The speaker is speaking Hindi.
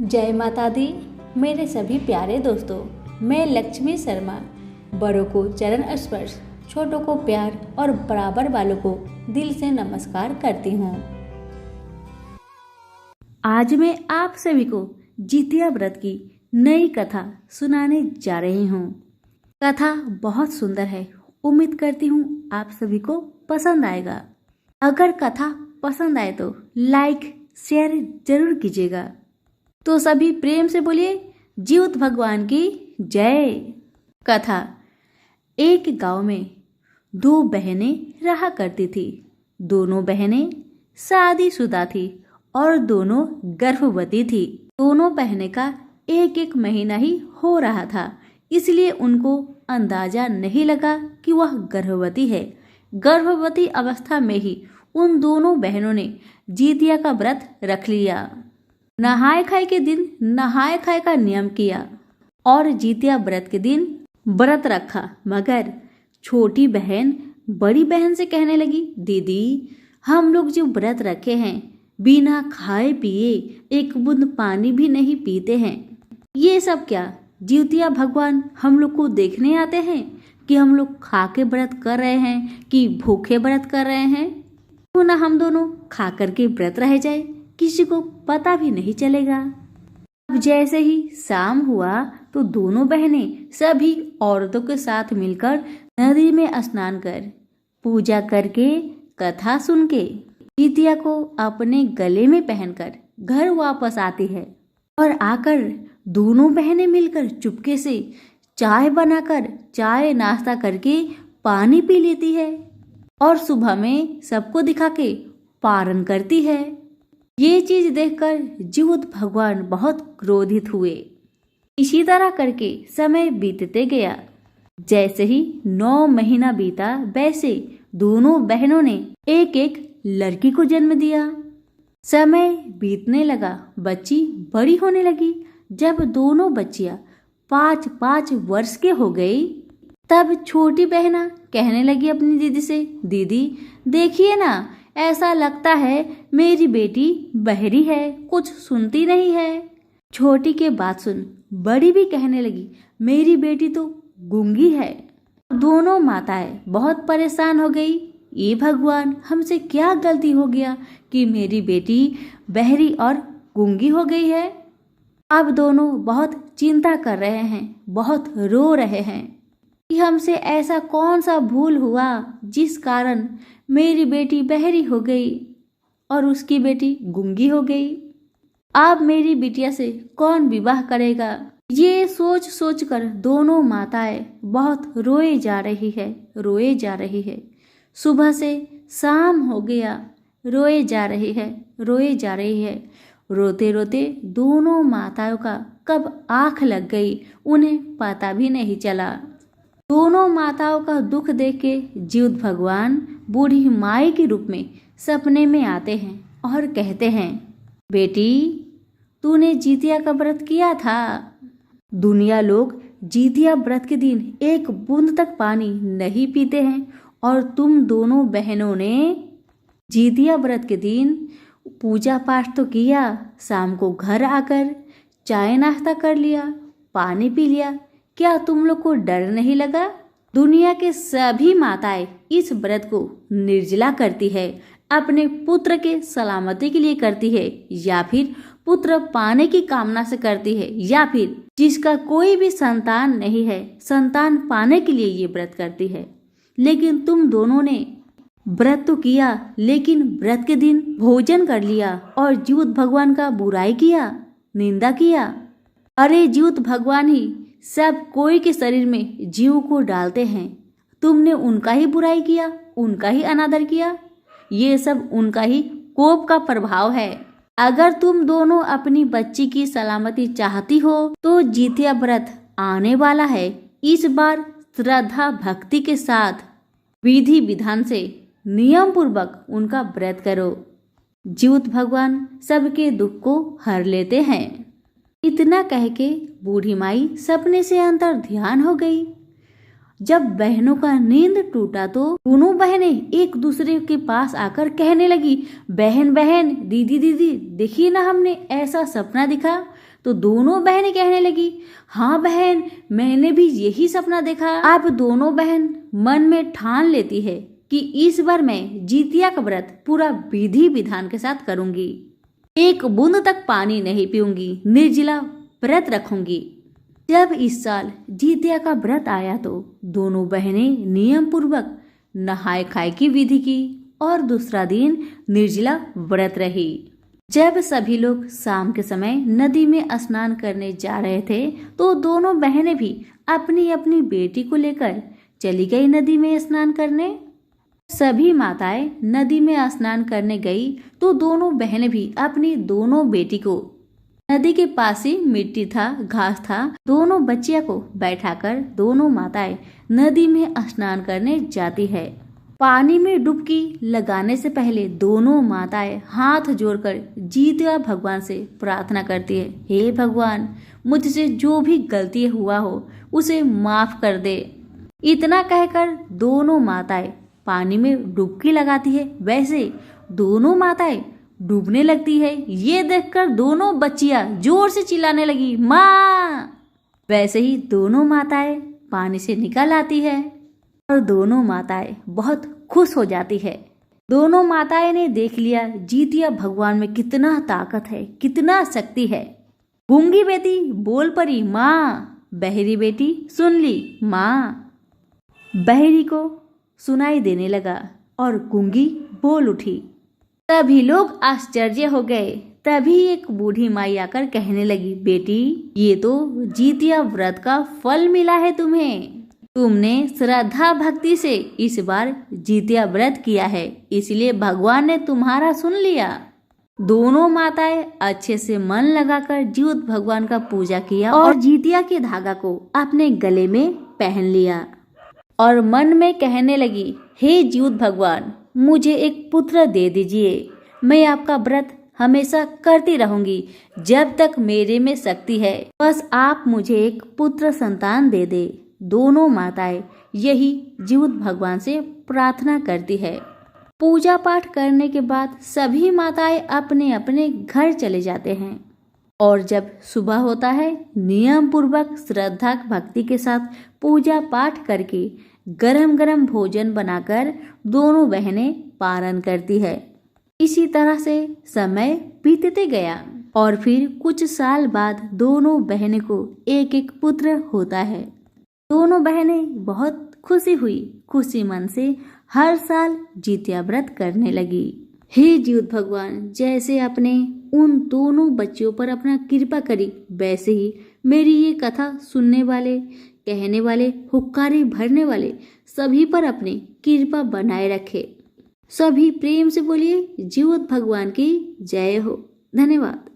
जय माता दी। मेरे सभी प्यारे दोस्तों, मैं लक्ष्मी शर्मा बड़ों को चरण स्पर्श, छोटों को प्यार और बराबर वालों को दिल से नमस्कार करती हूँ। आज मैं आप सभी को जितिया व्रत की नई कथा सुनाने जा रही हूँ। कथा बहुत सुंदर है। उम्मीद करती हूँ आप सभी को पसंद आएगा। अगर कथा पसंद आए तो लाइक शेयर जरूर कीजिएगा। तो सभी प्रेम से बोलिए जीवत भगवान की जय। कथा। एक गांव में दो बहनें रहा करती थी। दोनों बहनें शादीशुदा थी और दोनों गर्भवती थी। दोनों बहनें का एक महीना ही हो रहा था, इसलिए उनको अंदाजा नहीं लगा कि वह गर्भवती है। गर्भवती अवस्था में ही उन दोनों बहनों ने जितिया का व्रत रख लिया। नहाए खाए के दिन नहाए खाए का नियम किया और जितिया व्रत के दिन व्रत रखा। मगर छोटी बहन बड़ी बहन से कहने लगी, दीदी हम लोग जो व्रत रखे हैं बिना खाए पिए एक बूंद पानी भी नहीं पीते हैं। ये सब क्या जितिया भगवान हम लोग को देखने आते हैं कि हम लोग खा के व्रत कर रहे हैं कि भूखे व्रत कर रहे हैं? क्यों ना हम दोनों खा करके व्रत रह जाए, किसी को पता भी नहीं चलेगा। अब जैसे ही शाम हुआ तो दोनों बहनें सभी औरतों के साथ मिलकर नदी में स्नान कर पूजा करके कथा सुन के जितिया को अपने गले में पहनकर घर वापस आती है और आकर दोनों बहनें मिलकर चुपके से चाय बनाकर चाय नाश्ता करके पानी पी लेती है और सुबह में सबको दिखा के पारण करती है। ये चीज देखकर जिहुत भगवान बहुत क्रोधित हुए। इसी तरह करके समय बीतते गया। जैसे ही 9 महीना बीता वैसे दोनों बहनों ने एक लड़की को जन्म दिया। समय बीतने लगा, बच्ची बड़ी होने लगी। जब दोनों बच्चियां 5-5 वर्ष के हो गई तब छोटी बहना कहने लगी अपनी दीदी से, दीदी देखिए ना, ऐसा लगता है मेरी बेटी बहरी है, कुछ सुनती नहीं है। छोटी के बात सुन बड़ी भी कहने लगी, मेरी बेटी तो गूंगी है। दोनों माताएं बहुत परेशान हो गई। ये भगवान हमसे क्या गलती हो गया कि मेरी बेटी बहरी और गूंगी हो गई है। अब दोनों बहुत चिंता कर रहे हैं, बहुत रो रहे हैं कि हमसे ऐसा कौन सा भूल हुआ जिस कारण मेरी बेटी बहरी हो गई और उसकी बेटी गूंगी हो गई। अब मेरी बिटिया से कौन विवाह करेगा? ये सोच सोच कर दोनों माताएं बहुत रोए जा रही है। सुबह से शाम हो गया, रोए जा रही है। रोते रोते दोनों माताओं का कब आंख लग गई उन्हें पता भी नहीं चला। दोनों माताओं का दुख देख के जिहुत भगवान बूढ़ी माई के रूप में सपने में आते हैं और कहते हैं, बेटी तूने जितिया का व्रत किया था। दुनिया लोग जितिया व्रत के दिन एक बूंद तक पानी नहीं पीते हैं और तुम दोनों बहनों ने जितिया व्रत के दिन पूजा पाठ तो किया, शाम को घर आकर चाय नाश्ता कर लिया, पानी पी लिया। क्या तुम लोग को डर नहीं लगा? दुनिया के सभी माताएं इस व्रत को निर्जला करती है, अपने पुत्र के सलामती के लिए करती है, या फिर पुत्र पाने की कामना से करती है, या फिर जिसका कोई भी संतान नहीं है संतान पाने के लिए ये व्रत करती है। लेकिन तुम दोनों ने व्रत तो किया, लेकिन व्रत के दिन भोजन कर लिया और जिहुत भगवान का बुराई किया, निंदा किया। अरे जिहुत भगवान ही सब कोई के शरीर में जीव को डालते हैं, तुमने उनका ही बुराई किया, उनका ही अनादर किया। ये सब उनका ही कोप का प्रभाव है। अगर तुम दोनों अपनी बच्ची की सलामती चाहती हो तो जितिया व्रत आने वाला है। इस बार श्रद्धा भक्ति के साथ विधि विधान से नियम पूर्वक उनका व्रत करो। जिहुत भगवान सबके दुख को हर लेते हैं। इतना कह के बूढ़ी माई सपने से अंतर ध्यान हो गई। जब बहनों का नींद टूटा तो दोनों बहनें एक दूसरे के पास आकर कहने लगी, बहन बहन, दीदी दीदी, देखिए ना हमने ऐसा सपना दिखा। तो दोनों बहनें कहने लगी, हाँ बहन, मैंने भी यही सपना देखा। अब दोनों बहन मन में ठान लेती है कि इस बार मैं जितिया का व्रत पूरा विधि विधान के साथ करूंगी, एक बूंद तक पानी नहीं पीऊंगी, निर्जला व्रत रखूंगी। जब इस साल जितिया का व्रत आया तो दोनों बहनें नियम पूर्वक नहाए खाए की विधि की और दूसरा दिन निर्जला व्रत रही। जब सभी लोग शाम के समय नदी में स्नान करने जा रहे थे तो दोनों बहनें भी अपनी अपनी बेटी को लेकर चली गई नदी में स्नान करने। सभी माताएं नदी में स्नान करने गई तो दोनों बहनें भी अपनी दोनों बेटी को, नदी के पास ही मिट्टी था, घास था, दोनों बच्चियों को बैठाकर दोनों माताएं नदी में स्नान करने जाती है। पानी में डुबकी लगाने से पहले दोनों माताएं हाथ जोड़कर जितिया भगवान से प्रार्थना करती है, हे भगवान, मुझसे जो भी गलती हुआ हो उसे माफ कर दे। इतना कहकर दोनों माताएं पानी में डुबकी लगाती है। वैसे दोनों माताएं डूबने लगती है। ये देखकर दोनों बच्चियां जोर से चिल्लाने लगी, माँ। वैसे ही दोनों माताएं पानी से निकल आती है और दोनों माताएं बहुत खुश हो जाती है। दोनों माताएं ने देख लिया जितिया भगवान में कितना ताकत है, कितना शक्ति है। गूंगी बेटी बोल पड़ी, माँ। बहरी बेटी सुन ली, माँ। बहरी को सुनाई देने लगा और गूंगी बोल उठी। सभी लोग आश्चर्य हो गए। तभी एक बूढ़ी माई आकर कहने लगी, बेटी, ये तो जितिया व्रत का फल मिला है तुम्हें। तुमने श्रद्धा भक्ति से इस बार जितिया व्रत किया है, इसलिए भगवान ने तुम्हारा सुन लिया। दोनों माताएं अच्छे से मन लगाकर ज्योत भगवान का पूजा किया और जितिया के धागा को अपने गले में पहन लिया और मन में कहने लगी, हे ज्योत भगवान, मुझे एक पुत्र दे दीजिए। मैं आपका व्रत हमेशा करती रहूंगी जब तक मेरे में शक्ति है। बस आप मुझे एक पुत्र संतान दे दे। दोनों माताएं यही ज्योत भगवान से प्रार्थना करती है। पूजा पाठ करने के बाद सभी माताएं अपने अपने घर चले जाते हैं और जब सुबह होता है नियम पूर्वक श्रद्धा भक्ति के साथ पूजा पाठ करके गरम गरम भोजन बनाकर दोनों बहनें पारण करती है। इसी तरह से समय बीतते गया और फिर कुछ साल बाद दोनों बहनों को एक एक पुत्र होता है। दोनों बहनें बहुत खुशी हुई, खुशी मन से हर साल जितिया व्रत करने लगी। हे ज्योत भगवान, जैसे आपने उन दोनों बच्चियों पर अपना कृपा करी, वैसे ही मेरी ये कथा सुनने वाले, कहने वाले, हुक्कारे भरने वाले सभी पर अपनी कृपा बनाए रखे। सभी प्रेम से बोलिए, ज्योत भगवान की जय हो। धन्यवाद।